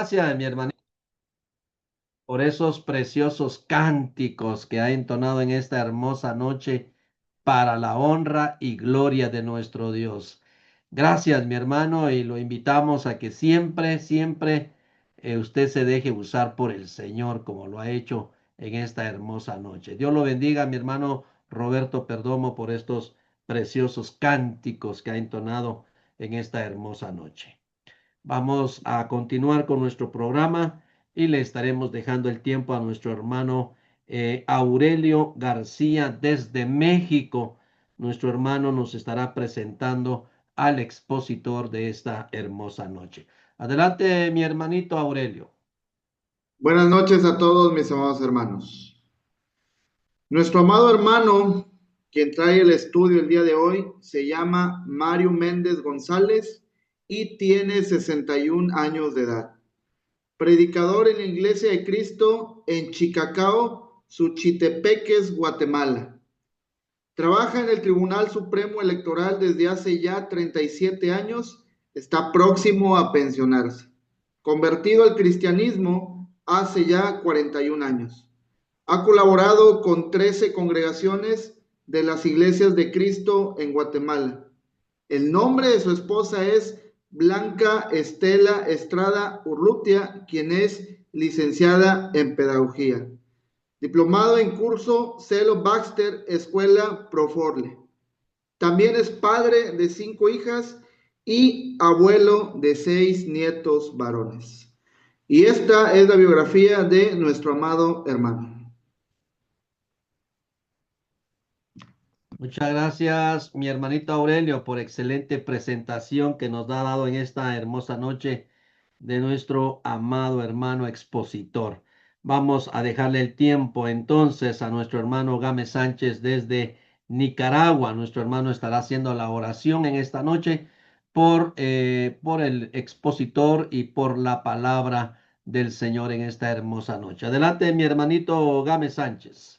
gracias, mi hermanito, por esos preciosos cánticos que ha entonado en esta hermosa noche para la honra y gloria de nuestro Dios. Gracias, mi hermano, y lo invitamos a que siempre, siempre usted se deje usar por el Señor como lo ha hecho en esta hermosa noche. Dios lo bendiga, mi hermano Roberto Perdomo, por estos preciosos cánticos que ha entonado en esta hermosa noche. Vamos a continuar con nuestro programa y le estaremos dejando el tiempo a nuestro hermano Aurelio García desde México. Nuestro hermano nos estará presentando al expositor de esta hermosa noche. Adelante, mi hermanito Aurelio. Buenas noches a todos mis amados hermanos. Nuestro amado hermano, quien trae el estudio el día de hoy, se llama Mario Méndez González y tiene 61 años de edad. Predicador en la Iglesia de Cristo en Chicacao, Suchitepeques, Guatemala. Trabaja en el Tribunal Supremo Electoral desde hace ya 37 años. Está próximo a pensionarse. Convertido al cristianismo hace ya 41 años. Ha colaborado con 13 congregaciones de las Iglesias de Cristo en Guatemala. El nombre de su esposa es Blanca Estela Estrada Urrutia, quien es licenciada en Pedagogía. Diplomado en curso Celo Baxter, Escuela Proforle. También es padre de 5 hijas y abuelo de 6 nietos varones. Y esta es la biografía de nuestro amado hermano. Muchas gracias, mi hermanito Aurelio, por excelente presentación que nos ha dado en esta hermosa noche de nuestro amado hermano expositor. Vamos a dejarle el tiempo entonces a nuestro hermano Gámez Sánchez desde Nicaragua. Nuestro hermano estará haciendo la oración en esta noche por el expositor y por la palabra del Señor en esta hermosa noche. Adelante, mi hermanito Gámez Sánchez.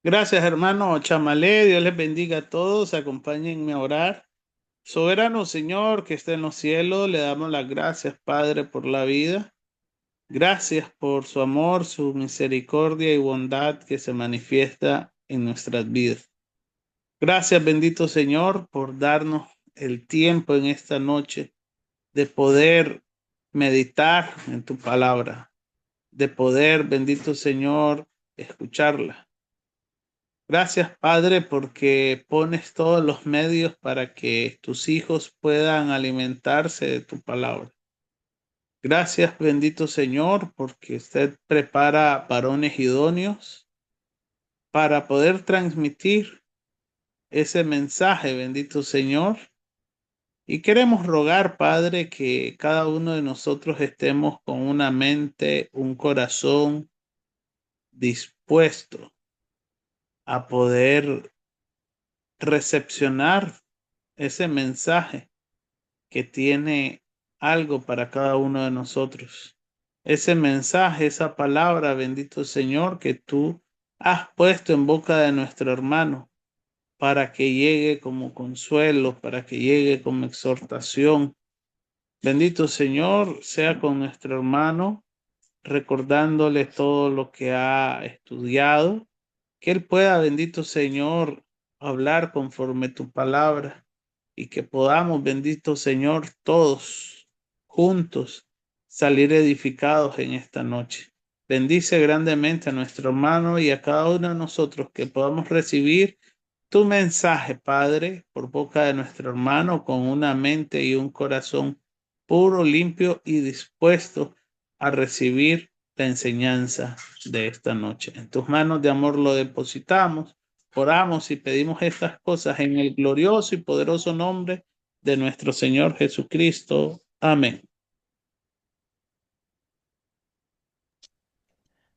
Gracias, hermano Chamalé. Dios les bendiga a todos. Acompáñenme a orar. Soberano Señor que está en los cielos, le damos las gracias, Padre, por la vida. Gracias por su amor, su misericordia y bondad que se manifiesta en nuestras vidas. Gracias, bendito Señor, por darnos el tiempo en esta noche de poder meditar en tu palabra, de poder, bendito Señor, escucharla. Gracias, Padre, porque pones todos los medios para que tus hijos puedan alimentarse de tu palabra. Gracias, bendito Señor, porque usted prepara varones idóneos para poder transmitir ese mensaje, bendito Señor. Y queremos rogar, Padre, que cada uno de nosotros estemos con una mente, un corazón dispuesto a poder recepcionar ese mensaje que tiene algo para cada uno de nosotros. Ese mensaje, esa palabra, bendito Señor, que tú has puesto en boca de nuestro hermano para que llegue como consuelo, para que llegue como exhortación. Bendito Señor, sea con nuestro hermano, recordándole todo lo que ha estudiado, que él pueda, bendito Señor, hablar conforme tu palabra y que podamos, bendito Señor, todos juntos salir edificados en esta noche. Bendice grandemente a nuestro hermano y a cada uno de nosotros que podamos recibir tu mensaje, Padre, por boca de nuestro hermano con una mente y un corazón puro, limpio y dispuesto a recibir la enseñanza de esta noche. En tus manos de amor lo depositamos. Oramos y pedimos estas cosas en el glorioso y poderoso nombre de nuestro Señor Jesucristo. Amén.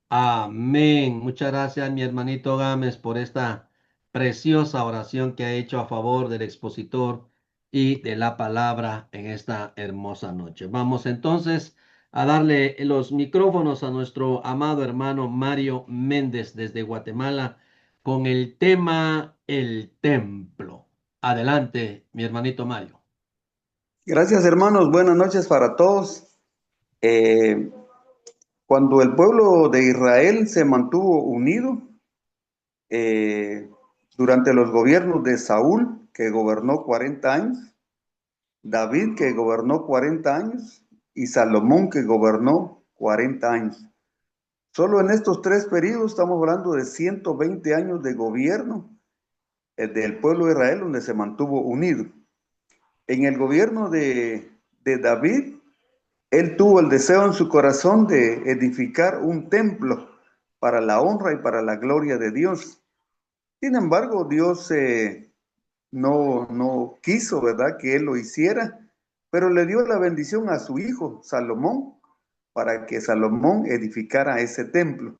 Amén. Muchas gracias, mi hermanito Gámez, por esta preciosa oración que ha hecho a favor del expositor y de la palabra en esta hermosa noche. Vamos entonces a darle los micrófonos a nuestro amado hermano Mario Méndez desde Guatemala con el tema El Templo. Adelante, mi hermanito Mario. Gracias, hermanos. Buenas noches para todos. Eh, Cuando el pueblo de Israel se mantuvo unido, eh, durante los gobiernos de Saúl, que gobernó 40 años, David, que gobernó 40 años, y Salomón, que gobernó 40 años. Solo en estos tres periodos estamos hablando de 120 años de gobierno del pueblo de Israel, donde se mantuvo unido. En el gobierno de David, él tuvo el deseo en su corazón de edificar un templo para la honra y para la gloria de Dios. Sin embargo, Dios no quiso, ¿verdad?, que él lo hiciera, pero le dio la bendición a su hijo, Salomón, para que Salomón edificara ese templo.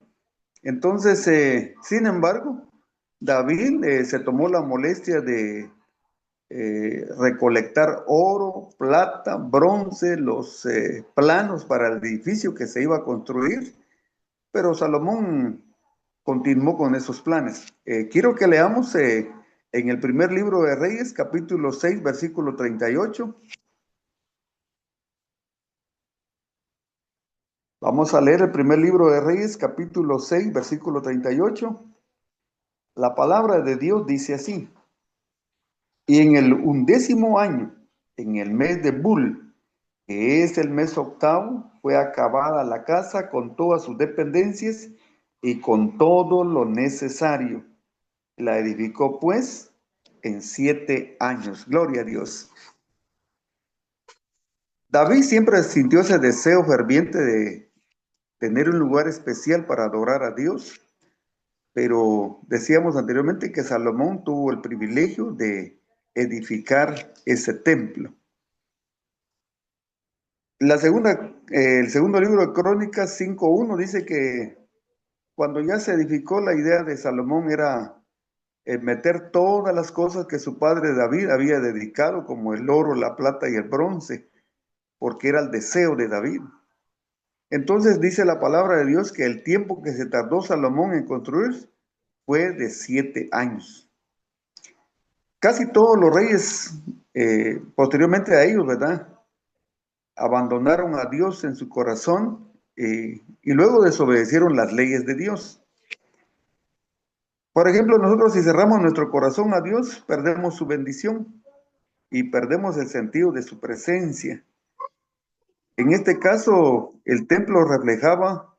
Entonces, sin embargo, David se tomó la molestia de recolectar oro, plata, bronce, los planos para el edificio que se iba a construir, pero Salomón continuó con esos planes. Quiero que leamos en el primer libro de Reyes, capítulo 6, versículo 38. Vamos a leer el primer libro de Reyes, capítulo 6, versículo 38. La palabra de Dios dice así: y en el 11º año, en el mes de Bul, que es el mes octavo, fue acabada la casa con todas sus dependencias y con todo lo necesario. La edificó pues en 7 años. Gloria a Dios. David siempre sintió ese deseo ferviente de tener un lugar especial para adorar a Dios, pero decíamos anteriormente que Salomón tuvo el privilegio de edificar ese templo. El segundo libro de Crónicas 5:1 dice que cuando ya se edificó, la idea de Salomón era meter todas las cosas que su padre David había dedicado, como el oro, la plata y el bronce, porque era el deseo de David. Entonces dice la palabra de Dios que el tiempo que se tardó Salomón en construir fue de 7 años. Casi todos los reyes, posteriormente a ellos, ¿verdad?, abandonaron a Dios en su corazón y luego desobedecieron las leyes de Dios. Por ejemplo, nosotros si cerramos nuestro corazón a Dios, perdemos su bendición y perdemos el sentido de su presencia. En este caso, el templo reflejaba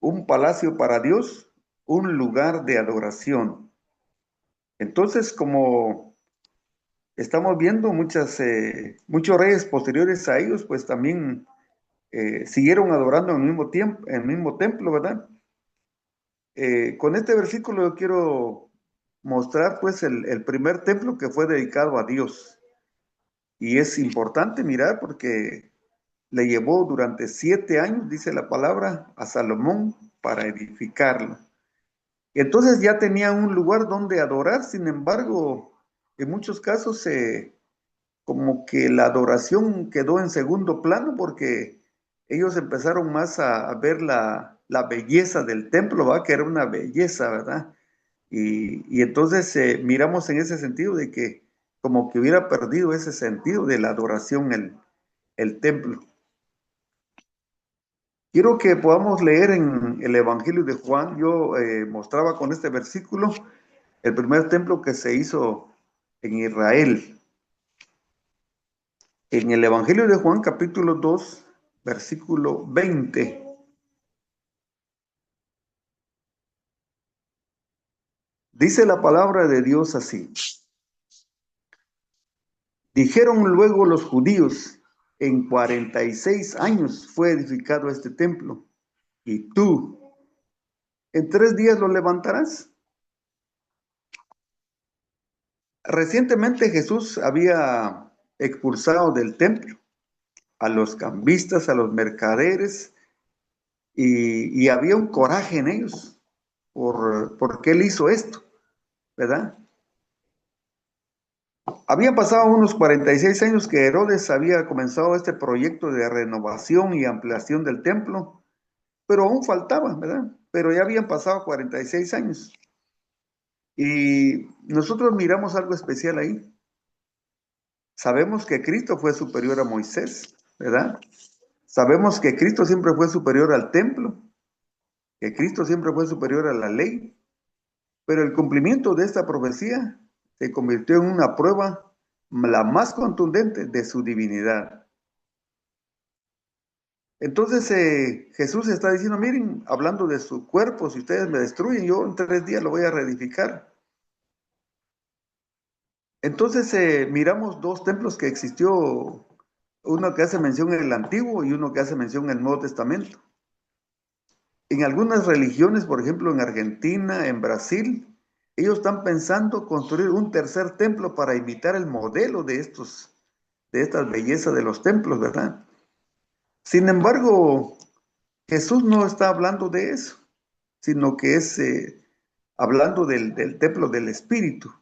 un palacio para Dios, un lugar de adoración. Entonces, como estamos viendo, muchos reyes posteriores a ellos, pues también siguieron adorando en el mismo templo, ¿verdad? Con este versículo yo quiero mostrar pues el primer templo que fue dedicado a Dios. Y es importante mirar porque le llevó durante 7 años, dice la palabra, a Salomón para edificarlo. Entonces ya tenía un lugar donde adorar. Sin embargo, en muchos casos como que la adoración quedó en segundo plano porque ellos empezaron más a ver la belleza del templo, ¿va?, que era una belleza, ¿verdad? Y entonces miramos en ese sentido de que como que hubiera perdido ese sentido de la adoración el templo. Quiero que podamos leer en el Evangelio de Juan. Yo mostraba con este versículo el primer templo que se hizo en Israel. En el Evangelio de Juan, capítulo 2, versículo 20. Dice la palabra de Dios así: dijeron luego los judíos, en 46 años fue edificado este templo, y tú, ¿en 3 días lo levantarás? Recientemente Jesús había expulsado del templo a los cambistas, a los mercaderes, y había un coraje en ellos porque él hizo esto, ¿verdad? Habían pasado unos 46 años que Herodes había comenzado este proyecto de renovación y ampliación del templo, pero aún faltaba, ¿verdad? Pero ya habían pasado 46 años. Y nosotros miramos algo especial ahí. Sabemos que Cristo fue superior a Moisés, ¿verdad? Sabemos que Cristo siempre fue superior al templo, que Cristo siempre fue superior a la ley, pero el cumplimiento de esta profecía se convirtió en una prueba, la más contundente de su divinidad. Entonces Jesús está diciendo, miren, hablando de su cuerpo, si ustedes me destruyen, yo en 3 días lo voy a reedificar. Entonces miramos 2 templos que existió, uno que hace mención en el Antiguo y uno que hace mención en el Nuevo Testamento. En algunas religiones, por ejemplo en Argentina, en Brasil, ellos están pensando construir un 3er templo para imitar el modelo de estas bellezas de los templos, ¿verdad? Sin embargo, Jesús no está hablando de eso, sino que es hablando del templo del Espíritu.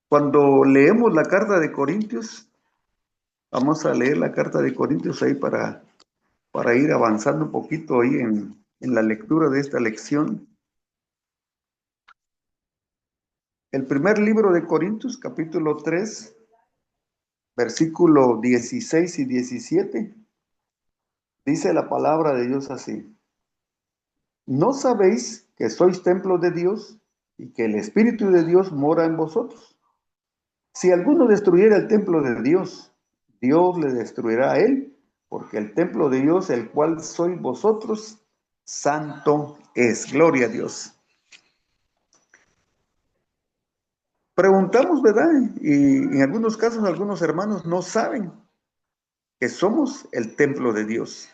Cuando leemos la carta de Corintios, vamos a leer la carta de Corintios ahí para ir avanzando un poquito ahí en la lectura de esta lección. El primer libro de Corintios, capítulo 3, versículo 16 y 17, dice la palabra de Dios así: ¿no sabéis que sois templo de Dios y que el Espíritu de Dios mora en vosotros? Si alguno destruyera el templo de Dios, Dios le destruirá a él, porque el templo de Dios, el cual sois vosotros, santo es. Gloria a Dios. Preguntamos, ¿verdad? Y en algunos casos, algunos hermanos no saben que somos el templo de Dios.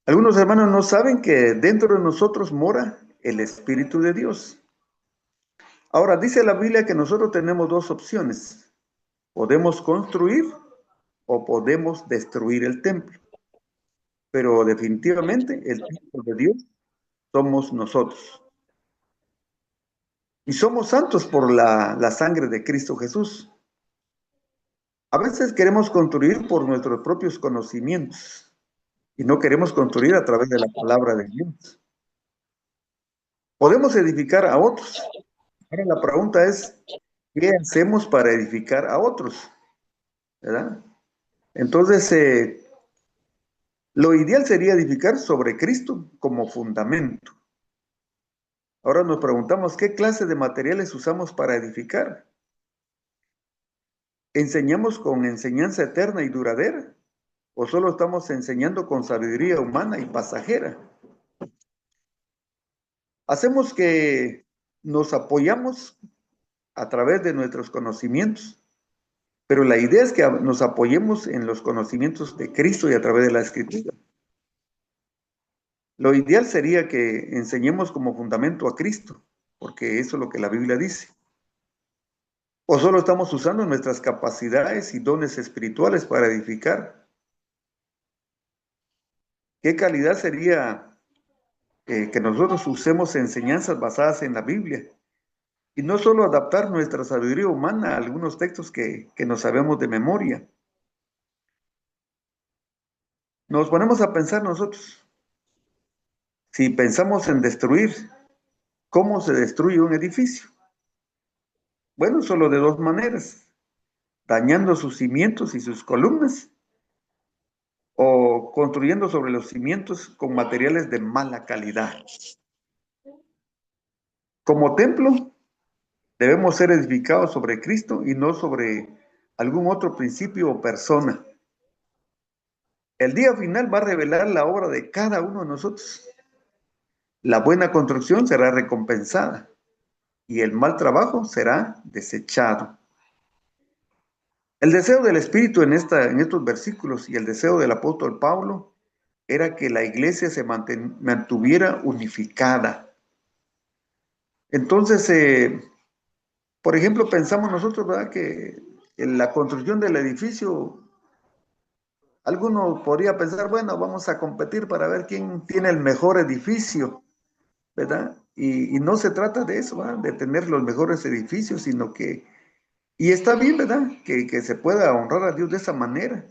Algunos hermanos no saben que dentro de nosotros mora el Espíritu de Dios. Ahora, dice la Biblia que nosotros tenemos 2 opciones. Podemos construir o podemos destruir el templo. Pero definitivamente el templo de Dios somos nosotros. Y somos santos por la sangre de Cristo Jesús. A veces queremos construir por nuestros propios conocimientos y no queremos construir a través de la palabra de Dios. Podemos edificar a otros. Ahora la pregunta es, ¿qué hacemos para edificar a otros? ¿Verdad? Entonces, lo ideal sería edificar sobre Cristo como fundamento. Ahora nos preguntamos, ¿qué clase de materiales usamos para edificar? ¿Enseñamos con enseñanza eterna y duradera? ¿O solo estamos enseñando con sabiduría humana y pasajera? Hacemos que nos apoyamos a través de nuestros conocimientos, pero la idea es que nos apoyemos en los conocimientos de Cristo y a través de la Escritura. Lo ideal sería que enseñemos como fundamento a Cristo, porque eso es lo que la Biblia dice. ¿O solo estamos usando nuestras capacidades y dones espirituales para edificar? ¿Qué calidad sería que nosotros usemos enseñanzas basadas en la Biblia? Y no solo adaptar nuestra sabiduría humana a algunos textos que no sabemos de memoria. Nos ponemos a pensar nosotros. Si pensamos en destruir, ¿cómo se destruye un edificio? Bueno, solo de 2 maneras: dañando sus cimientos y sus columnas, o construyendo sobre los cimientos con materiales de mala calidad. Como templo, debemos ser edificados sobre Cristo y no sobre algún otro principio o persona. El día final va a revelar la obra de cada uno de nosotros. La buena construcción será recompensada y el mal trabajo será desechado. El deseo del Espíritu en estos versículos y el deseo del apóstol Pablo era que la iglesia se mantuviera unificada. Entonces, por ejemplo, pensamos nosotros, ¿verdad?, que en la construcción del edificio, alguno podría pensar, bueno, vamos a competir para ver quién tiene el mejor edificio, ¿verdad? Y no se trata de eso, ¿verdad?, de tener los mejores edificios, sino que, y está bien, ¿verdad?, que se pueda honrar a Dios de esa manera,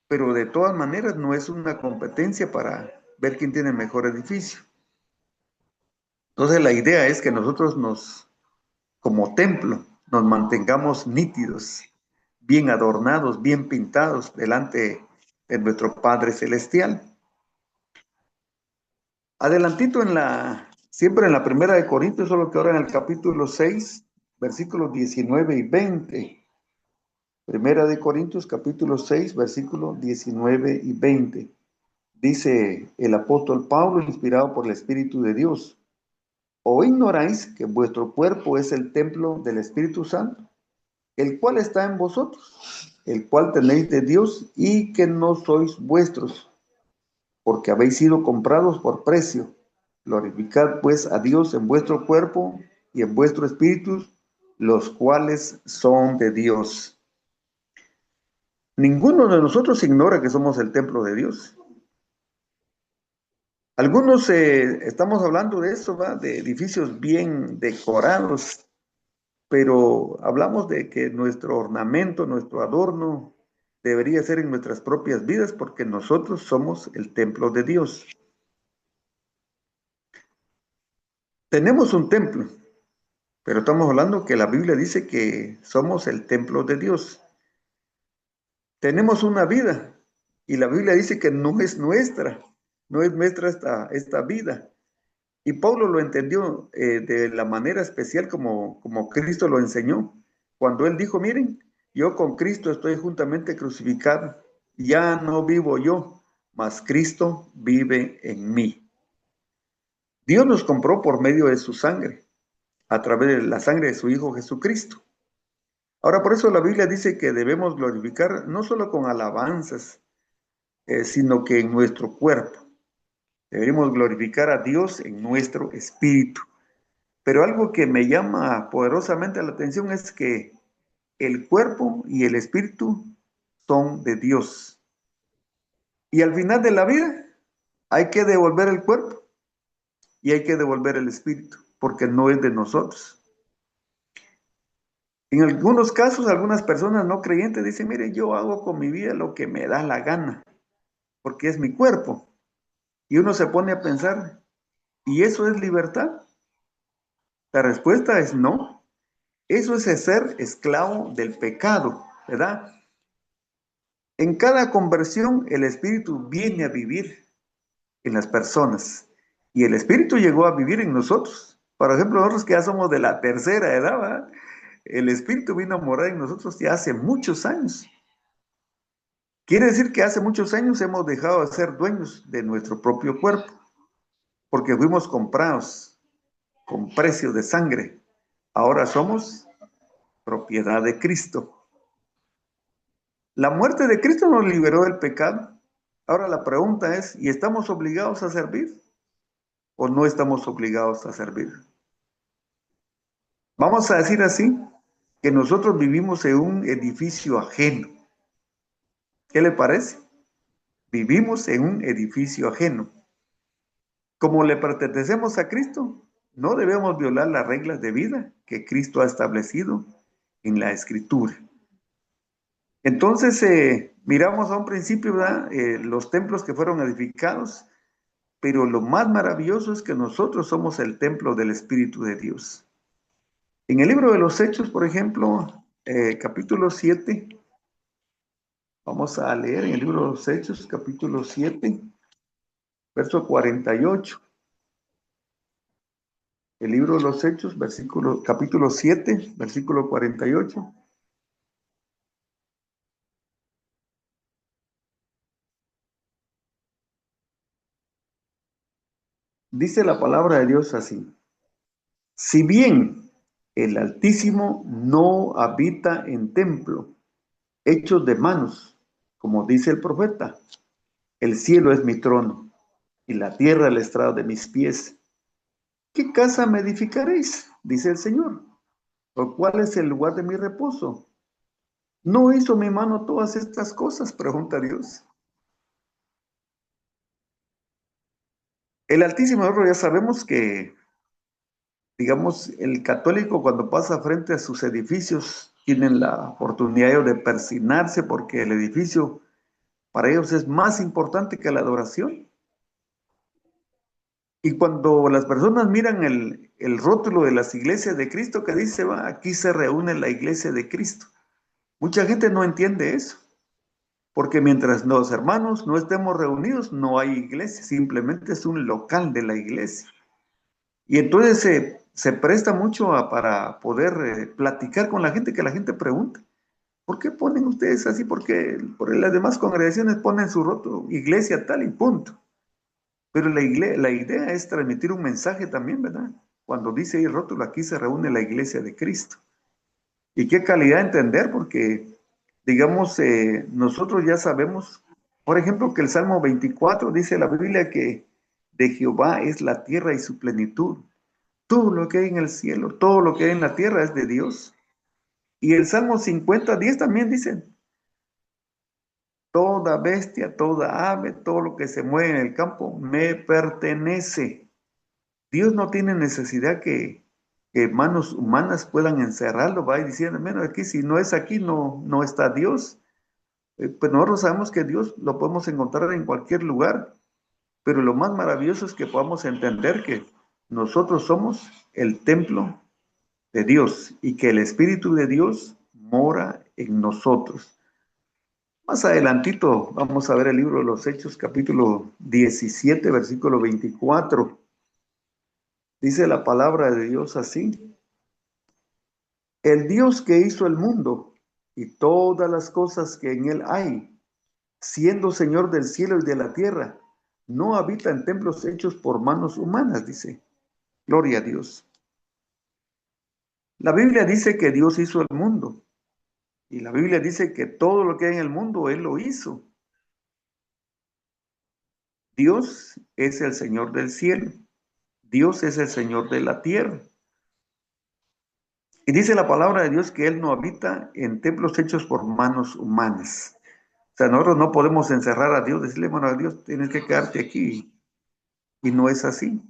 pero de todas maneras no es una competencia para ver quién tiene el mejor edificio. Entonces la idea es que nosotros como templo, nos mantengamos nítidos, bien adornados, bien pintados delante de nuestro Padre Celestial. Adelantito siempre en la primera de Corintios, solo que ahora en el capítulo 6, versículos 19 y 20. Primera de Corintios, capítulo 6, versículos 19 y 20. Dice el apóstol Pablo, inspirado por el Espíritu de Dios: ¿o ignoráis que vuestro cuerpo es el templo del Espíritu Santo, el cual está en vosotros, el cual tenéis de Dios, y que no sois vuestros, porque habéis sido comprados por precio? Glorificad pues a Dios en vuestro cuerpo y en vuestro espíritu, los cuales son de Dios. Ninguno de nosotros ignora que somos el templo de Dios. Algunos estamos hablando de eso, ¿va? De edificios bien decorados, pero hablamos de que nuestro ornamento, nuestro adorno, debería ser en nuestras propias vidas, porque nosotros somos el templo de Dios. Tenemos un templo, pero estamos hablando que la Biblia dice que somos el templo de Dios. Tenemos una vida, y la Biblia dice que no es nuestra esta vida. Y Pablo lo entendió de la manera especial como Cristo lo enseñó, cuando él dijo: miren, yo con Cristo estoy juntamente crucificado, ya no vivo yo, mas Cristo vive en mí. Dios nos compró por medio de su sangre, a través de la sangre de su Hijo Jesucristo. Ahora, por eso la Biblia dice que debemos glorificar no solo con alabanzas, sino que en nuestro cuerpo. Deberíamos glorificar a Dios en nuestro espíritu. Pero algo que me llama poderosamente la atención es que el cuerpo y el espíritu son de Dios. Y al final de la vida hay que devolver el cuerpo y hay que devolver el espíritu, porque no es de nosotros. En algunos casos, algunas personas no creyentes dicen: mire, yo hago con mi vida lo que me da la gana, porque es mi cuerpo. Y uno se pone a pensar: ¿y eso es libertad? La respuesta es no. Eso es ser esclavo del pecado, ¿verdad? En cada conversión, el Espíritu viene a vivir en las personas. Y el Espíritu llegó a vivir en nosotros. Por ejemplo, nosotros que ya somos de la tercera edad, ¿verdad? El Espíritu vino a morar en nosotros ya hace muchos años. Quiere decir que hace muchos años hemos dejado de ser dueños de nuestro propio cuerpo, porque fuimos comprados con precio de sangre. Ahora somos propiedad de Cristo. La muerte de Cristo nos liberó del pecado. Ahora la pregunta es: ¿y estamos obligados a servir o no estamos obligados a servir? Vamos a decir así, que nosotros vivimos en un edificio ajeno. ¿Qué le parece? Vivimos en un edificio ajeno. Como le pertenecemos a Cristo, no debemos violar las reglas de vida que Cristo ha establecido en la Escritura. Entonces, miramos a un principio, ¿verdad? Los templos que fueron edificados, pero lo más maravilloso es que nosotros somos el templo del Espíritu de Dios. En el libro de los Hechos, por ejemplo, capítulo 7, vamos a leer en el libro de los Hechos, capítulo 7, verso 48. El libro de los Hechos, capítulo 7, versículo 48. Dice la palabra de Dios así: si bien el Altísimo no habita en templo hechos de manos, como dice el profeta, el cielo es mi trono y la tierra el estrado de mis pies. ¿Qué casa me edificaréis? Dice el Señor. ¿O cuál es el lugar de mi reposo? ¿No hizo mi mano todas estas cosas? Pregunta Dios. El Altísimo, ya sabemos que, digamos, el católico cuando pasa frente a sus edificios tienen la oportunidad de persignarse, porque el edificio para ellos es más importante que la adoración. Y cuando las personas miran el rótulo de las iglesias de Cristo que dice: aquí se reúne la iglesia de Cristo, Mucha gente no entiende eso, porque mientras los hermanos no estemos reunidos, no hay iglesia, simplemente es un local de la iglesia. Y entonces se presta mucho para poder platicar con la gente, que la gente pregunta, ¿por qué ponen ustedes así? Porque por las demás congregaciones ponen su rótulo, iglesia tal y punto. Pero la idea es transmitir un mensaje también, ¿verdad? Cuando dice ahí el rótulo, aquí se reúne la iglesia de Cristo. Y qué calidad entender, porque, digamos, nosotros ya sabemos, por ejemplo, que el Salmo 24 dice la Biblia que de Jehová es la tierra y su plenitud. Todo lo que hay en el cielo, todo lo que hay en la tierra es de Dios. Y el Salmo 50:10 también dice, toda bestia, toda ave, todo lo que se mueve en el campo me pertenece. Dios no tiene necesidad que manos humanas puedan encerrarlo, va y diciendo, menos aquí, si no es aquí, no está Dios. Pues nosotros sabemos que Dios lo podemos encontrar en cualquier lugar, pero lo más maravilloso es que podamos entender que nosotros somos el templo de Dios y que el Espíritu de Dios mora en nosotros. Más adelantito vamos a ver el libro de los Hechos, capítulo 17, versículo 24. Dice la palabra de Dios así: el Dios que hizo el mundo y todas las cosas que en él hay, siendo Señor del cielo y de la tierra, no habita en templos hechos por manos humanas, dice. Gloria a Dios. La Biblia dice que Dios hizo el mundo y la Biblia dice que todo lo que hay en el mundo Él lo hizo. Dios es el Señor del cielo. Dios es el Señor de la tierra. Y dice la palabra de Dios que Él no habita en templos hechos por manos humanas. O sea, nosotros no podemos encerrar a Dios, decirle, bueno, a Dios tienes que quedarte aquí. Y no es así.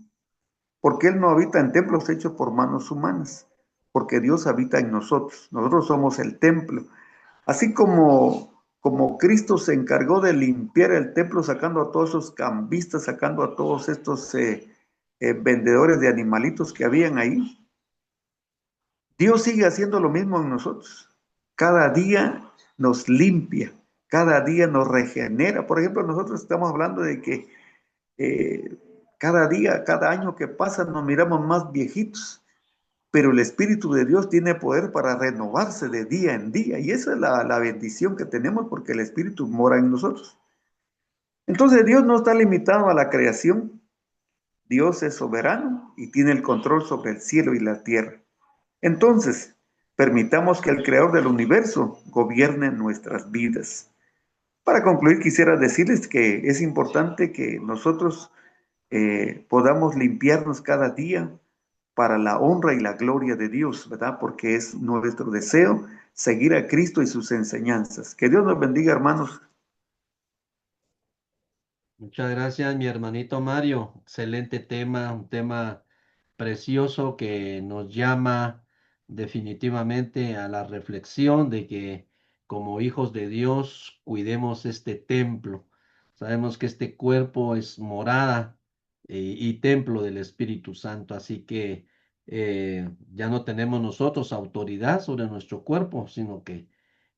Porque Él no habita en templos hechos por manos humanas. Porque Dios habita en nosotros. Nosotros somos el templo. Así como Cristo se encargó de limpiar el templo, sacando a todos esos cambistas, sacando a todos estos vendedores de animalitos que habían ahí, Dios sigue haciendo lo mismo en nosotros. Cada día nos limpia, cada día nos regenera. Por ejemplo, nosotros estamos hablando de que cada día, cada año que pasa, nos miramos más viejitos, pero el Espíritu de Dios tiene poder para renovarse de día en día, y esa es la bendición que tenemos, porque el Espíritu mora en nosotros. Entonces Dios no está limitado a la creación. Dios es soberano y tiene el control sobre el cielo y la tierra. Entonces, permitamos que el Creador del universo gobierne nuestras vidas. Para concluir, quisiera decirles que es importante que nosotros podamos limpiarnos cada día para la honra y la gloria de Dios, ¿verdad? Porque es nuestro deseo seguir a Cristo y sus enseñanzas. Que Dios nos bendiga, hermanos. Muchas gracias, mi hermanito Mario. Excelente tema, un tema precioso que nos llama definitivamente a la reflexión de que como hijos de Dios cuidemos este templo. Sabemos que este cuerpo es morada y templo del Espíritu Santo, así que ya no tenemos nosotros autoridad sobre nuestro cuerpo, sino que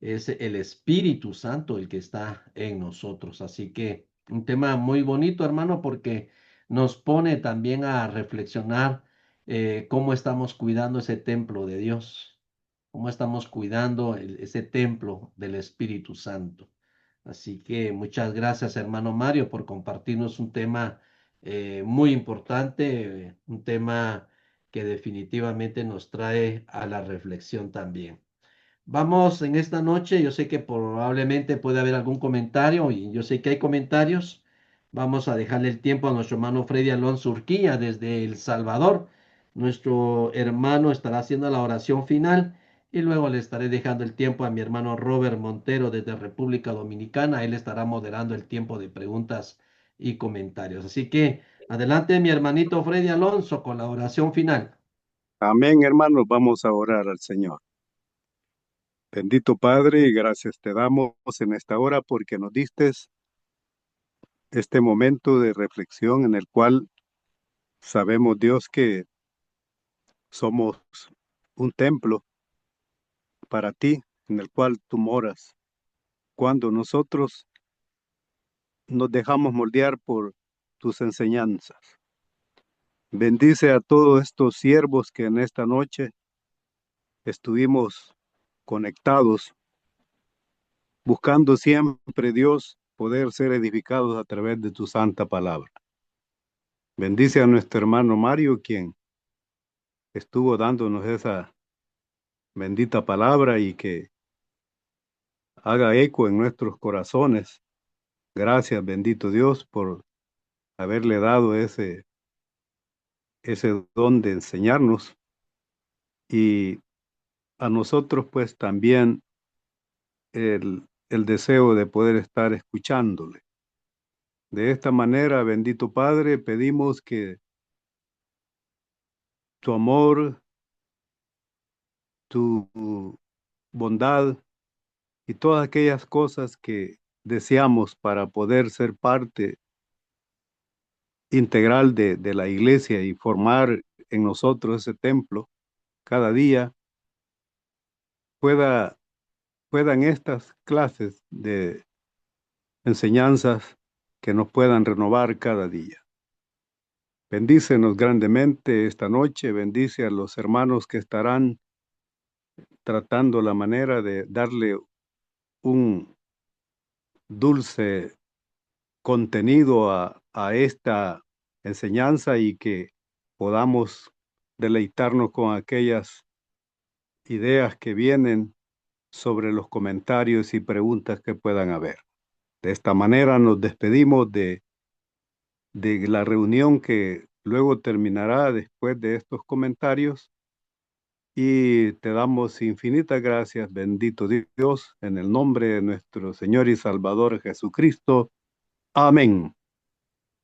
es el Espíritu Santo el que está en nosotros. Así que un tema muy bonito, hermano, porque nos pone también a reflexionar cómo estamos cuidando ese templo de Dios, cómo estamos cuidando ese templo del Espíritu Santo. Así que muchas gracias, hermano Mario, por compartirnos un tema muy importante, un tema que definitivamente nos trae a la reflexión también. Vamos en esta noche, yo sé que probablemente puede haber algún comentario y yo sé que hay comentarios. Vamos a dejarle el tiempo a nuestro hermano Freddy Alonso Urquía desde El Salvador. Nuestro hermano estará haciendo la oración final y luego le estaré dejando el tiempo a mi hermano Robert Montero desde República Dominicana. Él estará moderando el tiempo de preguntas y comentarios. Así que adelante mi hermanito Freddy Alonso con la oración final. Amén, hermanos. Vamos a orar al Señor. Bendito Padre, y gracias te damos en esta hora porque nos diste este momento de reflexión en el cual sabemos, Dios, que somos un templo para ti, en el cual tú moras, cuando nosotros nos dejamos moldear por tus enseñanzas. Bendice a todos estos siervos que en esta noche estuvimos conectados, buscando siempre, Dios, poder ser edificados a través de tu santa palabra. Bendice a nuestro hermano Mario, quien estuvo dándonos esa bendita palabra y que haga eco en nuestros corazones. Gracias, bendito Dios, por haberle dado ese don de enseñarnos, y a nosotros pues también el deseo de poder estar escuchándole. De esta manera, bendito Padre, pedimos que tu amor, tu bondad y todas aquellas cosas que deseamos para poder ser parte integral de la iglesia y formar en nosotros ese templo cada día, puedan estas clases de enseñanzas que nos puedan renovar cada día. Bendícenos grandemente esta noche, bendice a los hermanos que estarán tratando la manera de darle un dulce contenido a esta enseñanza y que podamos deleitarnos con aquellas ideas que vienen sobre los comentarios y preguntas que puedan haber. De esta manera nos despedimos de la reunión que luego terminará después de estos comentarios, y te damos infinitas gracias, bendito Dios, en el nombre de nuestro Señor y Salvador Jesucristo. Amén.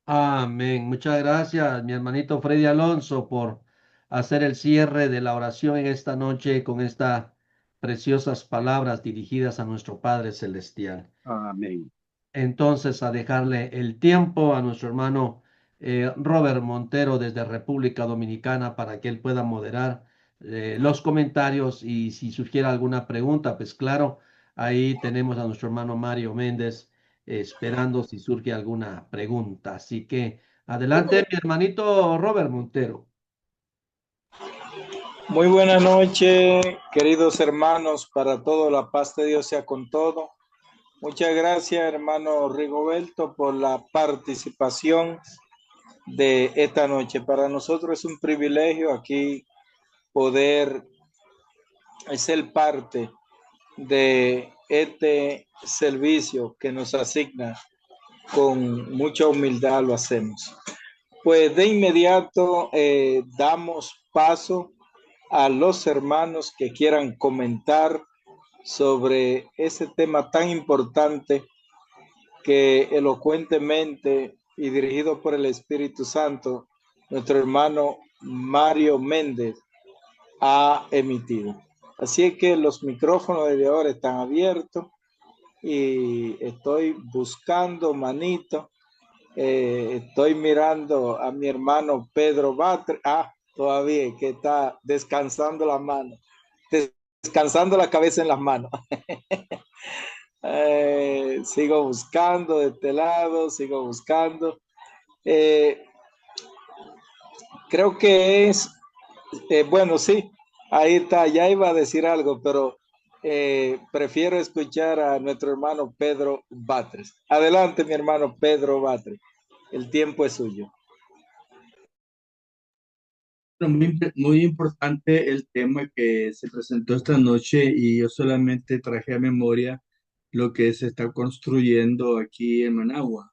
Amén. Muchas gracias, mi hermanito Freddy Alonso, por hacer el cierre de la oración en esta noche con estas preciosas palabras dirigidas a nuestro Padre Celestial. Amén. Entonces, a dejarle el tiempo a nuestro hermano Robert Montero desde República Dominicana para que él pueda moderar los comentarios, y si surgiera alguna pregunta, pues claro, ahí tenemos a nuestro hermano Mario Méndez esperando si surge alguna pregunta. Así que adelante, mi hermanito Robert Montero. Muy buenas noches, queridos hermanos, para todo la paz de Dios sea con todo. Muchas gracias, hermano Rigoberto, por la participación de esta noche. Para nosotros es un privilegio aquí poder ser parte de este servicio que nos asigna. Con mucha humildad lo hacemos. Pues de inmediato damos paso a los hermanos que quieran comentar sobre ese tema tan importante que elocuentemente y dirigido por el Espíritu Santo, nuestro hermano Mario Méndez ha emitido. Así que los micrófonos de ahora están abiertos y estoy buscando manito. Estoy mirando a mi hermano Pedro Batres. Todavía que está descansando la mano, descansando la cabeza en las manos. Sigo buscando de este lado, sigo buscando. Creo que es, bueno, sí, ahí está, ya iba a decir algo, pero prefiero escuchar a nuestro hermano Pedro Batres. Adelante, mi hermano Pedro Batres. El tiempo es suyo. Muy importante el tema que se presentó esta noche, y yo solamente traje a memoria lo que se está construyendo aquí en Managua.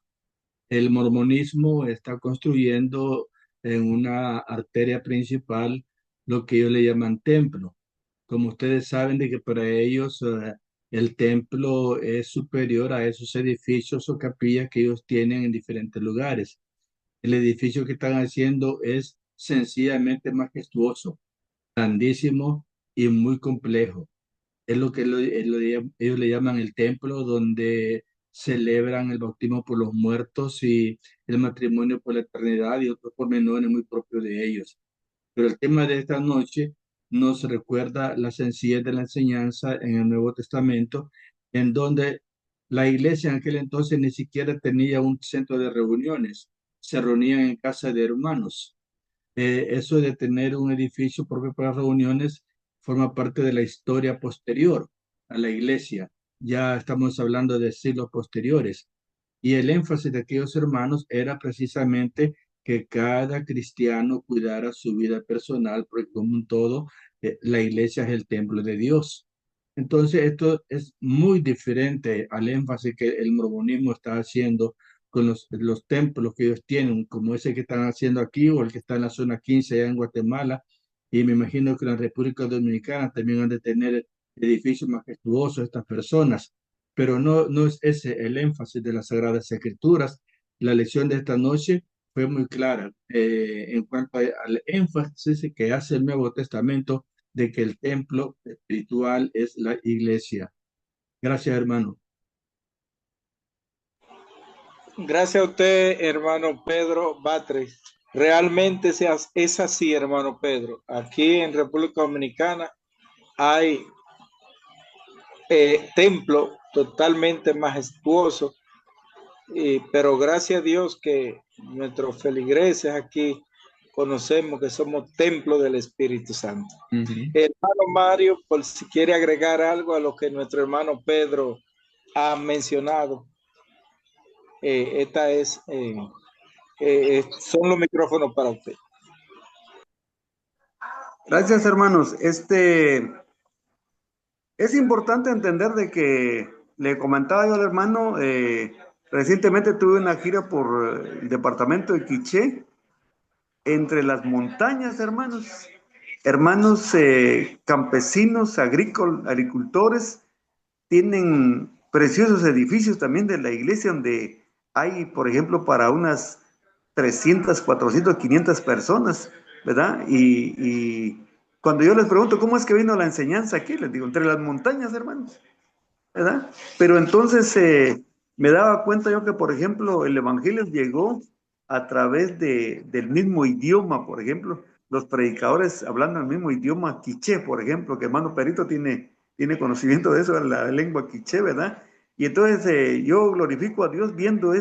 El mormonismo está construyendo en una arteria principal lo que ellos le llaman templo. Como ustedes saben de que para ellos el templo es superior a esos edificios o capillas que ellos tienen en diferentes lugares. El edificio que están haciendo es sencillamente majestuoso, grandísimo y muy complejo. Es lo que ellos le llaman el templo, donde celebran el bautismo por los muertos y el matrimonio por la eternidad y otros pormenores muy propios de ellos. Pero el tema de esta noche nos recuerda la sencillez de la enseñanza en el Nuevo Testamento, en donde la iglesia en aquel entonces ni siquiera tenía un centro de reuniones, se reunían en casa de hermanos. Eso de tener un edificio propio para reuniones forma parte de la historia posterior a la iglesia. Ya estamos hablando de siglos posteriores. Y el énfasis de aquellos hermanos era precisamente que cada cristiano cuidara su vida personal, porque como un todo, la iglesia es el templo de Dios. Entonces, esto es muy diferente al énfasis que el mormonismo está haciendo con los templos que ellos tienen, como ese que están haciendo aquí o el que está en la zona 15 allá en Guatemala. Y me imagino que en la República Dominicana también han de tener edificios majestuosos estas personas, pero no es ese el énfasis de las Sagradas Escrituras. La lección de esta noche fue muy clara en cuanto al énfasis que hace el Nuevo Testamento de que el templo espiritual es la iglesia. Gracias, hermano. Gracias a usted, hermano Pedro Batres. Realmente es así, hermano Pedro. Aquí en República Dominicana hay templos totalmente majestuosos, pero gracias a Dios que nuestros feligreses aquí conocemos que somos templo del Espíritu Santo. Hermano Mario, por si quiere agregar algo a lo que nuestro hermano Pedro ha mencionado, son los micrófonos para usted. Gracias, hermanos. Es importante entender de que le comentaba yo al hermano, recientemente tuve una gira por el departamento de Quiché, entre las montañas, hermanos. Hermanos campesinos, agricultores, tienen preciosos edificios también de la iglesia donde hay, por ejemplo, para unas 300, 400, 500 personas, ¿verdad? Y cuando yo les pregunto, ¿cómo es que vino la enseñanza aquí? Les digo, entre las montañas, hermanos, ¿verdad? Pero entonces me daba cuenta yo que, por ejemplo, el evangelio llegó a través del mismo idioma, por ejemplo, los predicadores hablando el mismo idioma quiché, por ejemplo, que hermano Perito tiene conocimiento de eso, de la lengua quiché, ¿verdad? Y entonces yo glorifico a Dios viendo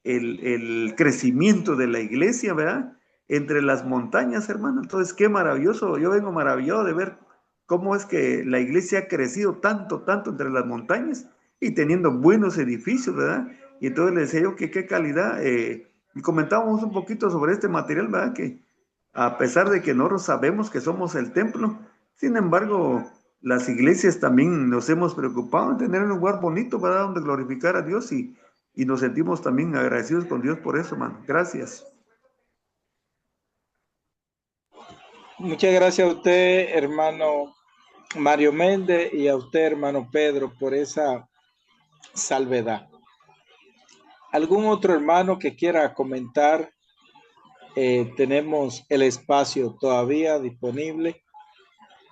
el crecimiento de la iglesia, ¿verdad? Entre las montañas, hermano. Entonces, qué maravilloso. Yo vengo maravillado de ver cómo es que la iglesia ha crecido tanto, tanto entre las montañas y teniendo buenos edificios, ¿verdad? Y entonces le decía yo que qué calidad. Y comentábamos un poquito sobre este material, ¿verdad? Que a pesar de que nosotros sabemos que somos el templo, sin embargo, las iglesias también nos hemos preocupado en tener un lugar bonito, ¿verdad? Donde glorificar a Dios y nos sentimos también agradecidos con Dios por eso, hermano. Gracias. Muchas gracias a usted, hermano Mario Méndez, y a usted, hermano Pedro, por esa salvedad. ¿Algún otro hermano que quiera comentar? Tenemos el espacio todavía disponible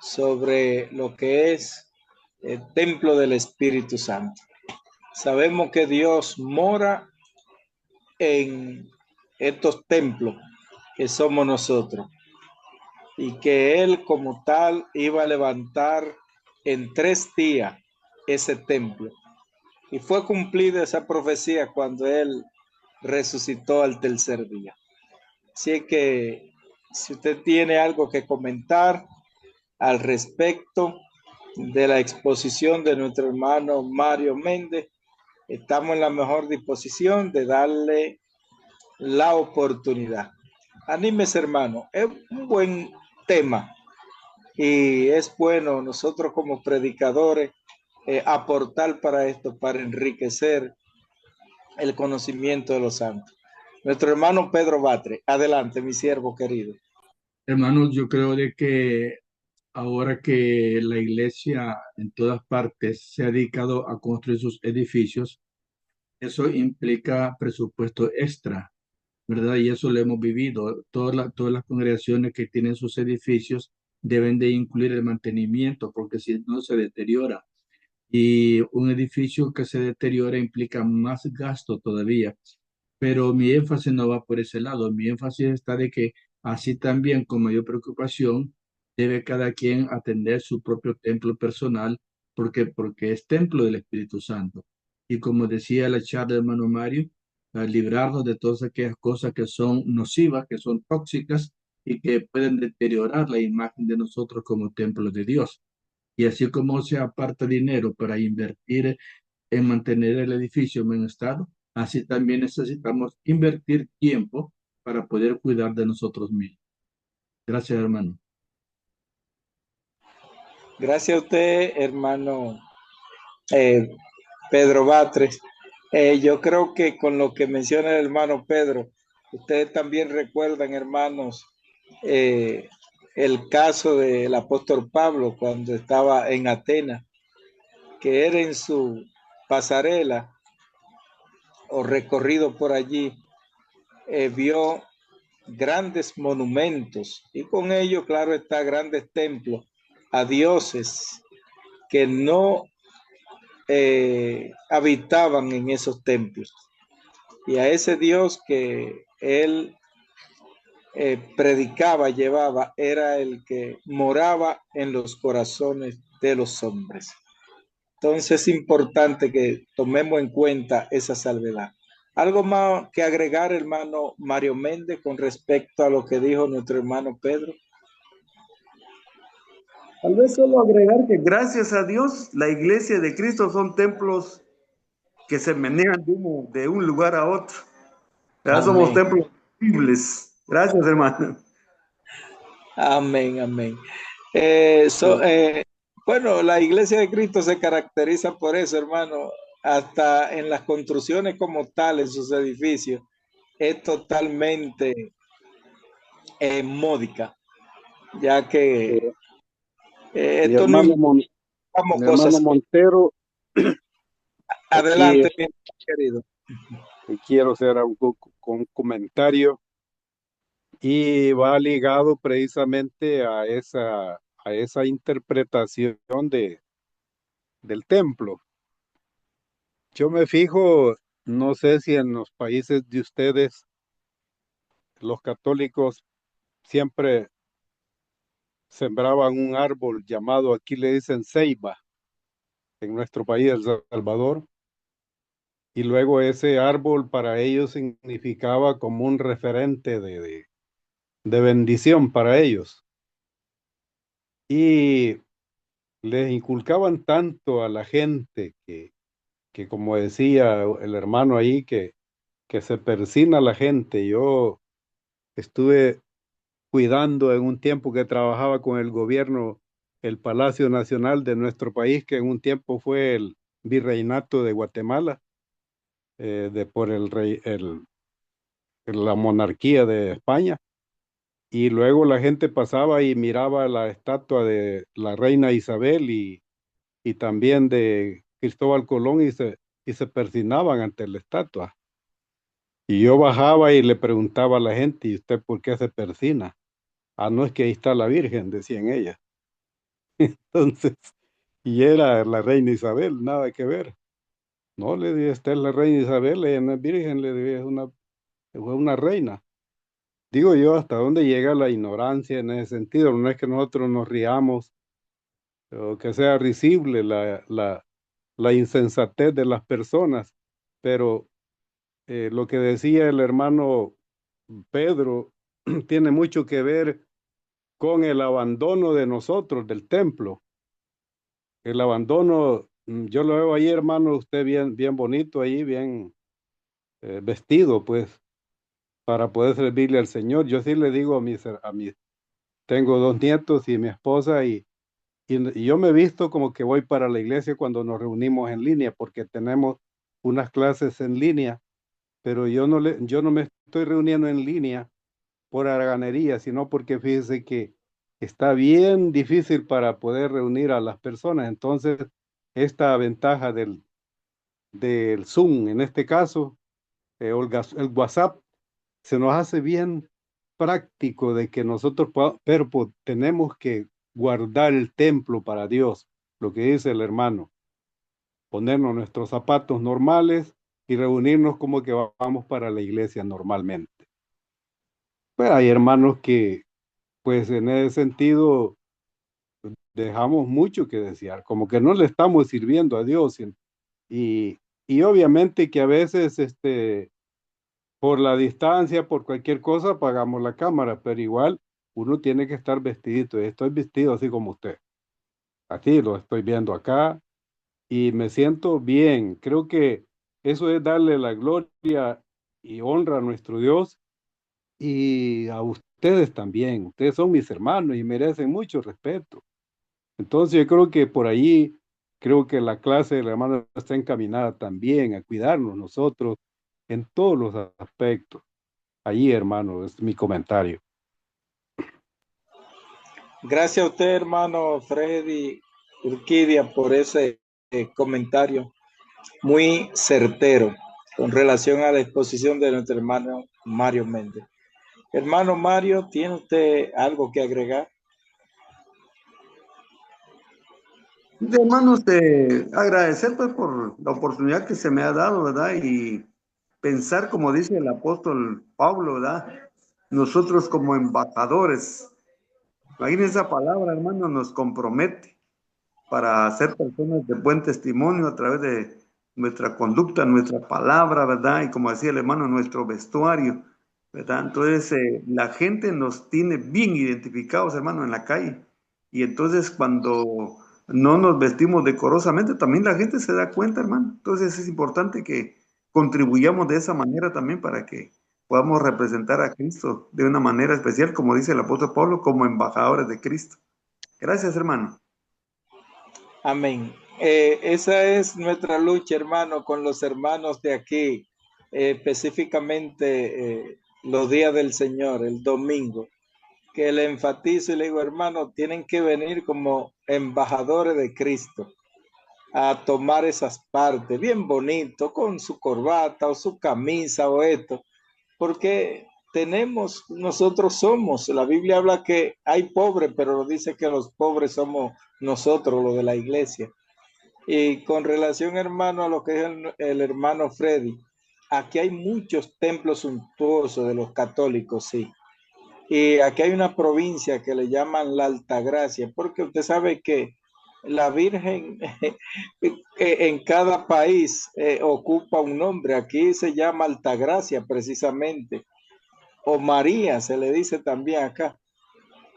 sobre lo que es el templo del Espíritu Santo. Sabemos que Dios mora en estos templos que somos nosotros y que Él como tal iba a levantar en 3 días ese templo. Y fue cumplida esa profecía cuando Él resucitó al 3er día. Así que si usted tiene algo que comentar al respecto de la exposición de nuestro hermano Mario Méndez, estamos en la mejor disposición de darle la oportunidad. Anímese, hermano, es un buen tema y es bueno nosotros como predicadores aportar para esto, para enriquecer el conocimiento de los santos. Nuestro hermano Pedro Batres, adelante, mi siervo querido. Hermanos, yo creo de que ahora que la iglesia en todas partes se ha dedicado a construir sus edificios, eso implica presupuesto extra, ¿verdad? Y eso lo hemos vivido. Todas las congregaciones que tienen sus edificios deben de incluir el mantenimiento, porque si no se deteriora. Y un edificio que se deteriora implica más gasto todavía. Pero mi énfasis no va por ese lado. Mi énfasis está de que así también con mayor preocupación debe cada quien atender su propio templo personal, porque es templo del Espíritu Santo. Y como decía la charla de hermano Mario, a librarnos de todas aquellas cosas que son nocivas, que son tóxicas y que pueden deteriorar la imagen de nosotros como templo de Dios. Y así como se aparta dinero para invertir en mantener el edificio en buen estado, así también necesitamos invertir tiempo para poder cuidar de nosotros mismos. Gracias, hermano. Gracias a usted, hermano Pedro Batres. Yo creo que con lo que menciona el hermano Pedro, ustedes también recuerdan, hermanos, el caso del apóstol Pablo cuando estaba en Atenas, que era en su pasarela o recorrido por allí, vio grandes monumentos y con ello, claro está, grandes templos a dioses que no habitaban en esos templos. Y a ese Dios que él predicaba, llevaba, era el que moraba en los corazones de los hombres. Entonces es importante que tomemos en cuenta esa salvedad. ¿Algo más que agregar, hermano Mario Méndez, con respecto a lo que dijo nuestro hermano Pedro? Tal vez solo agregar que gracias a Dios, la iglesia de Cristo son templos que se menean de un lugar a otro. Ya somos Amén. templos visibles. Gracias, hermano. Amén, amén. Bueno, la iglesia de Cristo se caracteriza por eso, hermano. Hasta en las construcciones como tal, en sus edificios, es totalmente módica, ya que Mi esto no hermano, importamos mi hermano cosas. Montero, aquí Adelante, mi querido. quiero hacer un comentario y va ligado precisamente a esa interpretación del templo. Yo me fijo, no sé si en los países de ustedes, los católicos siempre sembraban un árbol llamado, aquí le dicen ceiba, en nuestro país, El Salvador, y luego ese árbol para ellos significaba como un referente de bendición para ellos. Y les inculcaban tanto a la gente que como decía el hermano ahí, que se persina la gente. Yo estuve cuidando en un tiempo que trabajaba con el gobierno el Palacio Nacional de nuestro país, que en un tiempo fue el virreinato de Guatemala, por el rey, la monarquía de España. Y luego la gente pasaba y miraba la estatua de la reina Isabel y también de Cristóbal Colón y se persinaban ante la estatua. Y yo bajaba y le preguntaba a la gente, ¿y usted por qué se persina? Ah, no, es que ahí está la Virgen, decían ellas. Entonces, y era la reina Isabel, nada que ver. No, le dije, esta es la reina Isabel, ella no es virgen, le dije, fue una reina. Digo yo, ¿hasta dónde llega la ignorancia en ese sentido? No es que nosotros nos riamos o que sea risible la insensatez de las personas, pero lo que decía el hermano Pedro tiene mucho que ver con el abandono de nosotros del templo. El abandono, yo lo veo ahí, hermano, usted bien, bien bonito ahí, bien vestido, pues, para poder servirle al Señor. Yo sí le digo tengo dos nietos y mi esposa y yo me he visto como que voy para la iglesia cuando nos reunimos en línea, porque tenemos unas clases en línea, pero yo no me estoy reuniendo en línea por haraganería, sino porque fíjese que está bien difícil para poder reunir a las personas. Entonces, esta ventaja del Zoom, en este caso, el WhatsApp, se nos hace bien práctico de que nosotros pero tenemos que guardar el templo para Dios, lo que dice el hermano, ponernos nuestros zapatos normales y reunirnos como que vamos para la iglesia normalmente. Pues hay hermanos que, pues en ese sentido, dejamos mucho que desear, como que no le estamos sirviendo a Dios. Y obviamente que a veces, por la distancia, por cualquier cosa, apagamos la cámara, pero igual uno tiene que estar vestidito. Y estoy vestido así como usted. Así lo estoy viendo acá y me siento bien. Creo que eso es darle la gloria y honra a nuestro Dios y a ustedes también. Ustedes son mis hermanos y merecen mucho respeto. Entonces yo creo que por ahí, creo que la clase de la hermana está encaminada también a cuidarnos nosotros en todos los aspectos. Allí, hermano, es mi comentario. Gracias a usted, hermano Freddy Urquidia, por ese comentario muy certero con relación a la exposición de nuestro hermano Mario Méndez. Hermano Mario, ¿tiene usted algo que agregar? Hermanos, agradecer pues por la oportunidad que se me ha dado, ¿verdad? Y pensar, como dice el apóstol Pablo, ¿verdad? Nosotros como embajadores, imagínense esa palabra, hermano, nos compromete para ser personas de buen testimonio a través de nuestra conducta, nuestra palabra, ¿verdad? Y como decía el hermano, nuestro vestuario, ¿verdad? Entonces, la gente nos tiene bien identificados, hermano, en la calle. Y entonces, cuando no nos vestimos decorosamente, también la gente se da cuenta, hermano. Entonces, es importante que contribuyamos de esa manera también para que podamos representar a Cristo de una manera especial, como dice el apóstol Pablo, como embajadores de Cristo. Gracias, hermano. Amén. Esa es nuestra lucha, hermano, con los hermanos de aquí, específicamente los días del Señor, el domingo, que le enfatizo y le digo, hermano, tienen que venir como embajadores de Cristo a tomar esas partes, bien bonito, con su corbata o su camisa o esto, porque nosotros somos, la Biblia habla que hay pobres, pero dice que los pobres somos nosotros, los de la iglesia. Y con relación, hermano, a lo que es el hermano Freddy, aquí hay muchos templos suntuosos de los católicos, sí. Y aquí hay una provincia que le llaman la Altagracia, porque usted sabe que la Virgen en cada país ocupa un nombre. Aquí se llama Altagracia precisamente, o María se le dice también acá.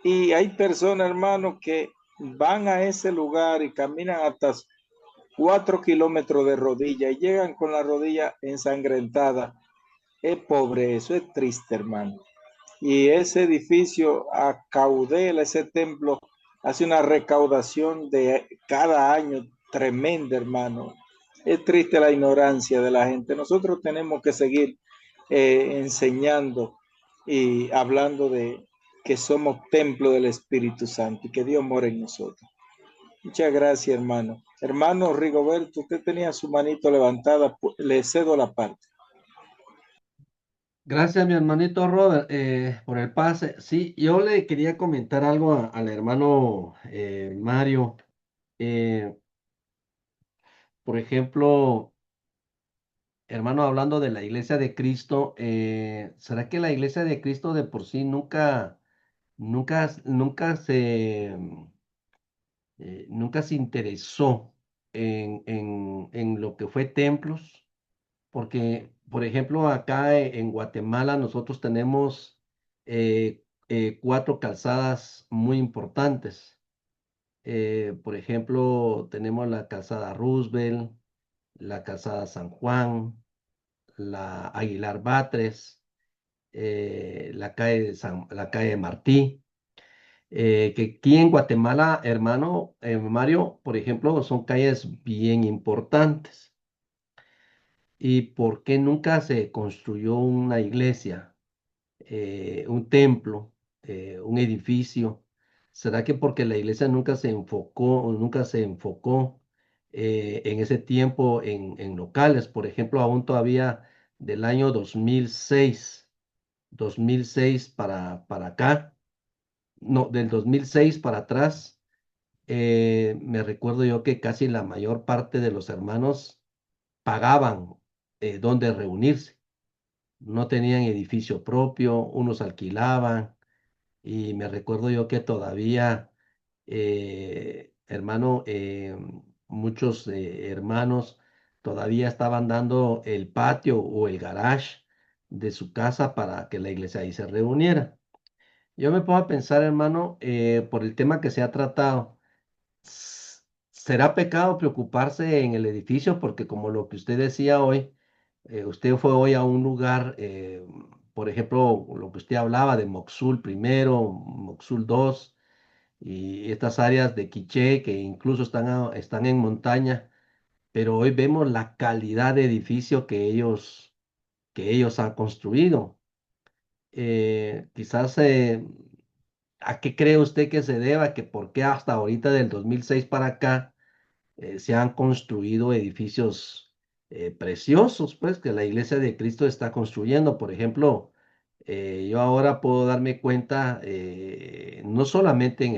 Y hay personas, hermano, que van a ese lugar y caminan hasta 4 kilómetros de rodilla y llegan con la rodilla ensangrentada. Es pobre, eso es triste, hermano. Y ese edificio acaudela, ese templo hace una recaudación de cada año tremenda, hermano. Es triste la ignorancia de la gente. Nosotros tenemos que seguir enseñando y hablando de que somos templo del Espíritu Santo y que Dios mora en nosotros. Muchas gracias, hermano. Hermano Rigoberto, usted tenía su manito levantada, le cedo la parte. Gracias, mi hermanito Robert, por el pase. Sí, yo le quería comentar algo al hermano Mario. Eh, por ejemplo, hermano, hablando de la iglesia de Cristo, ¿será que la iglesia de Cristo de por sí nunca se interesó en lo que fue templos? Porque, por ejemplo, acá en Guatemala nosotros tenemos cuatro calzadas muy importantes. Por ejemplo, tenemos la calzada Roosevelt, la calzada San Juan, la Aguilar Batres, la calle de Martí. Que aquí en Guatemala, hermano Mario, por ejemplo, son calles bien importantes. ¿Y por qué nunca se construyó una iglesia, un templo, un edificio? ¿Será que porque la iglesia nunca se enfocó en ese tiempo en locales? Por ejemplo, aún todavía del año 2006 para acá, no, del 2006 para atrás, me recuerdo yo que casi la mayor parte de los hermanos pagaban donde reunirse. No tenían edificio propio, unos alquilaban y me recuerdo yo que todavía hermano, muchos hermanos todavía estaban dando el patio o el garage de su casa para que la iglesia ahí se reuniera. Yo me pongo a pensar, hermano, por el tema que se ha tratado, ¿será pecado preocuparse en el edificio? Porque como lo que usted decía hoy, usted fue hoy a un lugar, por ejemplo, lo que usted hablaba de Moxul primero, Moxul 2 y estas áreas de Quiché que incluso están en montaña, pero hoy vemos la calidad de edificio que ellos han construido. Quizás, ¿a qué cree usted que se deba? Que por qué hasta ahorita del 2006 para acá se han construido edificios preciosos, pues, que la Iglesia de Cristo está construyendo. Por ejemplo, yo ahora puedo darme cuenta, no solamente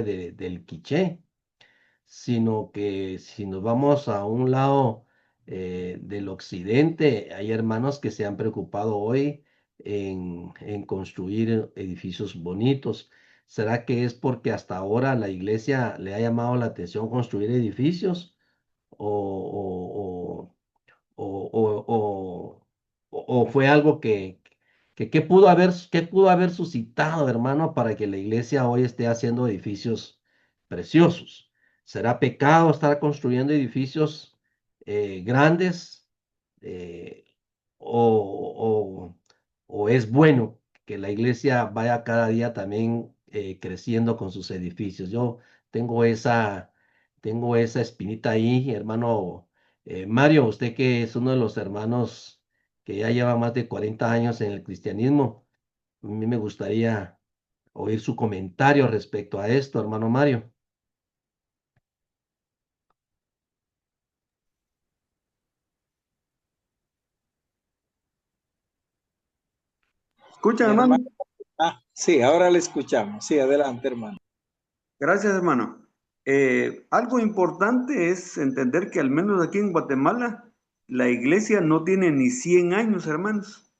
del Quiché, sino que si nos vamos a un lado del occidente, hay hermanos que se han preocupado hoy en construir edificios bonitos. ¿Será que es porque hasta ahora la iglesia le ha llamado la atención construir edificios? ¿O, o fue algo que pudo haber suscitado, hermano, para que la iglesia hoy esté haciendo edificios preciosos? ¿Será pecado estar construyendo edificios grandes? eh, o, o es bueno que la iglesia vaya cada día también creciendo con sus edificios? Yo tengo esa, tengo esa espinita ahí, hermano. Mario, usted que es uno de los hermanos que ya lleva más de 40 años en el cristianismo, a mí me gustaría oír su comentario respecto a esto, hermano Mario. ¿Escuchan, hermano? Hermano, sí, ahora le escuchamos. Sí, adelante, hermano. Gracias, hermano. Algo importante es entender que al menos aquí en Guatemala, la iglesia no tiene ni 100 años, hermanos,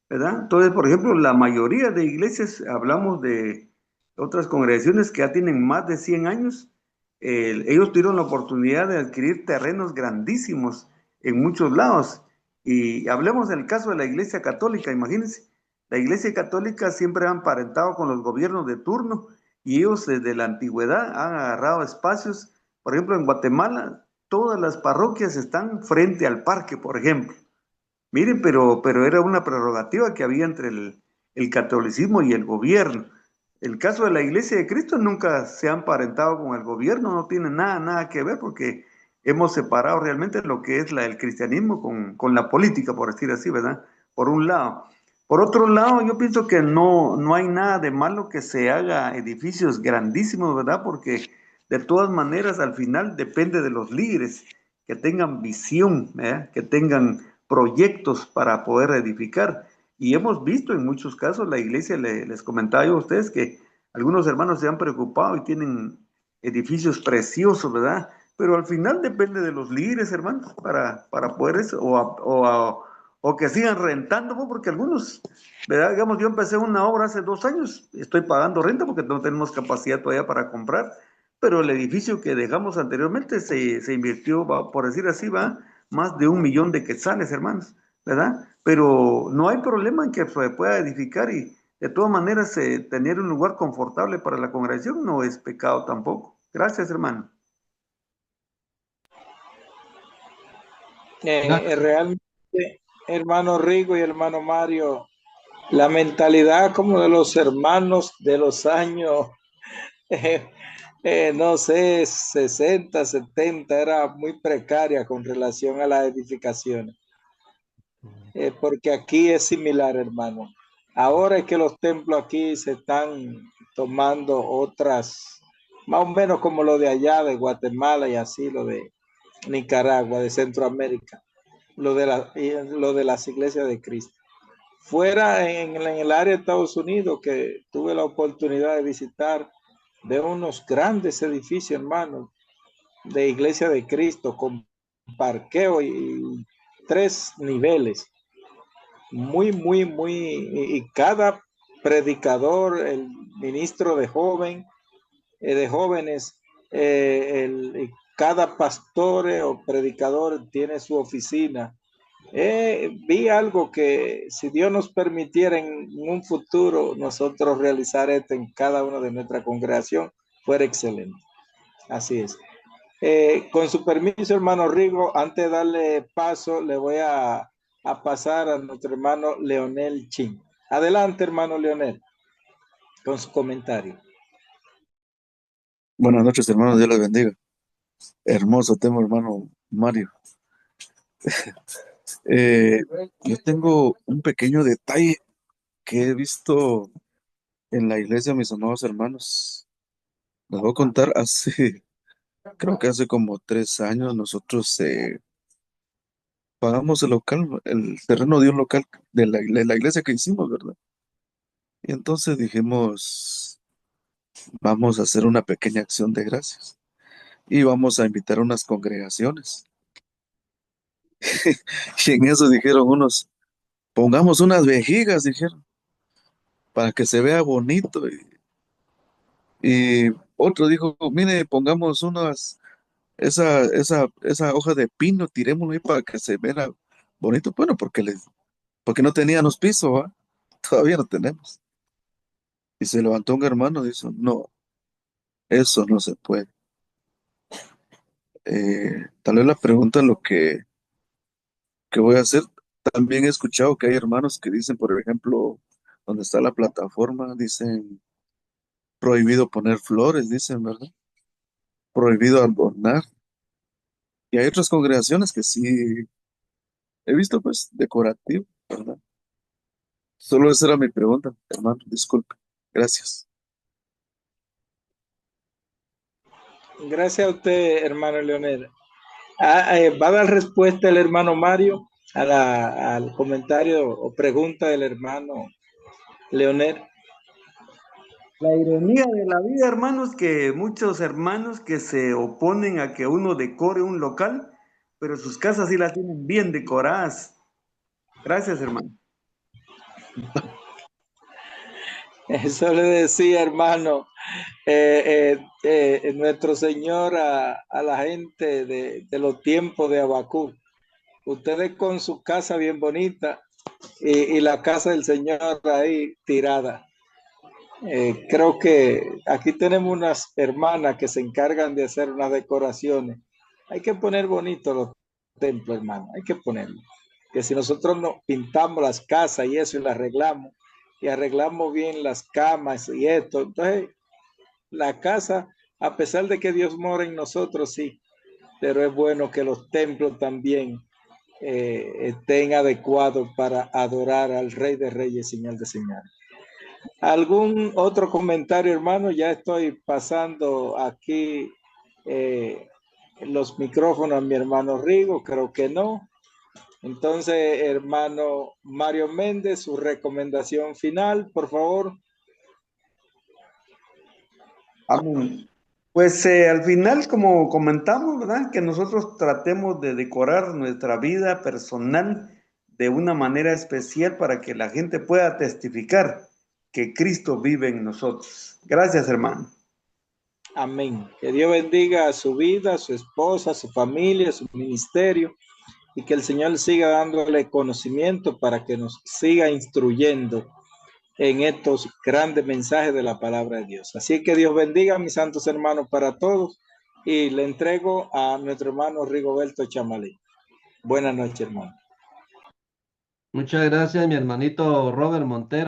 ¿verdad? Entonces, por ejemplo, la mayoría de iglesias, hablamos de otras congregaciones que ya tienen más de 100 años, ellos tuvieron la oportunidad de adquirir terrenos grandísimos en muchos lados. Y hablemos del caso de la iglesia católica, imagínense, la iglesia católica siempre ha emparentado con los gobiernos de turno y ellos desde la antigüedad han agarrado espacios. Por ejemplo, en Guatemala, todas las parroquias están frente al parque, por ejemplo. Miren, pero era una prerrogativa que había entre el catolicismo y el gobierno. El caso de la Iglesia de Cristo nunca se ha emparentado con el gobierno, no tiene nada que ver porque hemos separado realmente lo que es el cristianismo con la política, por decir así, ¿verdad? Por un lado. Por otro lado, yo pienso que no hay nada de malo que se haga edificios grandísimos, ¿verdad? Porque de todas maneras al final depende de los líderes que tengan visión, ¿verdad? Que tengan proyectos para poder edificar. Y hemos visto en muchos casos, la iglesia, les comentaba yo a ustedes que algunos hermanos se han preocupado y tienen edificios preciosos, ¿verdad? Pero al final depende de los líderes, hermanos, para poder eso, o que sigan rentando, ¿no? Porque algunos, ¿verdad? Digamos, yo empecé una obra hace 2 años, estoy pagando renta porque no tenemos capacidad todavía para comprar, pero el edificio que dejamos anteriormente se invirtió, por decir así, va más de 1 millón de quetzales, hermanos, ¿verdad? Pero no hay problema en que se pueda edificar y de todas maneras tener un lugar confortable para la congregación no es pecado tampoco. Gracias, hermano. Realmente, hermano Rigo y hermano Mario, la mentalidad como de los hermanos de los años, no sé, 60, 70, era muy precaria con relación a las edificaciones. Porque aquí es similar, hermano. Ahora es que los templos aquí se están tomando otras, más o menos como lo de allá, de Guatemala y así, lo de Nicaragua, de Centroamérica, lo de las iglesias de Cristo. Fuera en el área de Estados Unidos, que tuve la oportunidad de visitar, de unos grandes edificios, hermano, de iglesia de Cristo, con parqueo y 3 niveles. Muy, muy, muy, y cada predicador, el ministro de joven, de jóvenes, cada pastor o predicador tiene su oficina. Vi algo que si Dios nos permitiera en un futuro nosotros realizar esto en cada una de nuestra congregación, fuera excelente. Así es. Con su permiso, hermano Rigo, antes de darle paso, le voy a pasar a nuestro hermano Leonel Chin. Adelante, hermano Leonel, con su comentario. Buenas noches, hermanos, Dios les bendiga. Hermoso tema, hermano Mario. Eh, yo tengo un pequeño detalle que he visto en la iglesia, mis amados hermanos. Les voy a contar creo que hace como 3 años nosotros pagamos el local, el terreno de un local de la iglesia que hicimos, ¿verdad? Y entonces dijimos, vamos a hacer una pequeña acción de gracias y vamos a invitar a unas congregaciones. Y en eso dijeron unos, pongamos unas vejigas, dijeron, para que se vea bonito. Y otro dijo, mire, pongamos esa hoja de pino, tirémoslo ahí para que se vea bonito. Bueno, porque no teníamos piso, ¿va? Todavía no tenemos. Y se levantó un hermano y dijo, no, eso no se puede. Tal vez la pregunta que voy a hacer, también he escuchado que hay hermanos que dicen, por ejemplo, donde está la plataforma, dicen, prohibido poner flores, dicen, ¿verdad? Prohibido adornar. Y hay otras congregaciones que sí he visto, pues, decorativo, ¿verdad? Solo esa era mi pregunta, hermano, disculpe. Gracias. Gracias a usted, hermano Leonel. Va a dar respuesta el hermano Mario al comentario o pregunta del hermano Leonel. La ironía de la vida, hermanos, que muchos hermanos que se oponen a que uno decore un local, pero sus casas sí las tienen bien decoradas. Gracias, hermano. Eso le decía, hermano, nuestro Señor a la gente de los tiempos de Habacuc. Ustedes con su casa bien bonita y la casa del Señor ahí tirada. Creo que aquí tenemos unas hermanas que se encargan de hacer unas decoraciones. Hay que poner bonitos los templos, hermano. Hay que ponerlo. Que si nosotros no pintamos las casas y eso y las arreglamos, y arreglamos bien las camas y esto, entonces la casa, a pesar de que Dios mora en nosotros, sí, pero es bueno que los templos también estén adecuados para adorar al Rey de Reyes, Señor de Señores. ¿Algún otro comentario, hermano? Ya estoy pasando aquí los micrófonos a mi hermano Rigo, creo que no. Entonces, hermano Mario Méndez, su recomendación final, por favor. Amén. Pues al final, como comentamos, ¿verdad? Que nosotros tratemos de decorar nuestra vida personal de una manera especial para que la gente pueda testificar que Cristo vive en nosotros. Gracias, hermano. Amén. Que Dios bendiga a su vida, a su esposa, a su familia, a su ministerio y que el Señor siga dándole conocimiento para que nos siga instruyendo en estos grandes mensajes de la palabra de Dios. Así que Dios bendiga a mis santos hermanos para todos y le entrego a nuestro hermano Rigoberto Chamalí. Buenas noches, hermano. Muchas gracias, mi hermanito Robert Montero.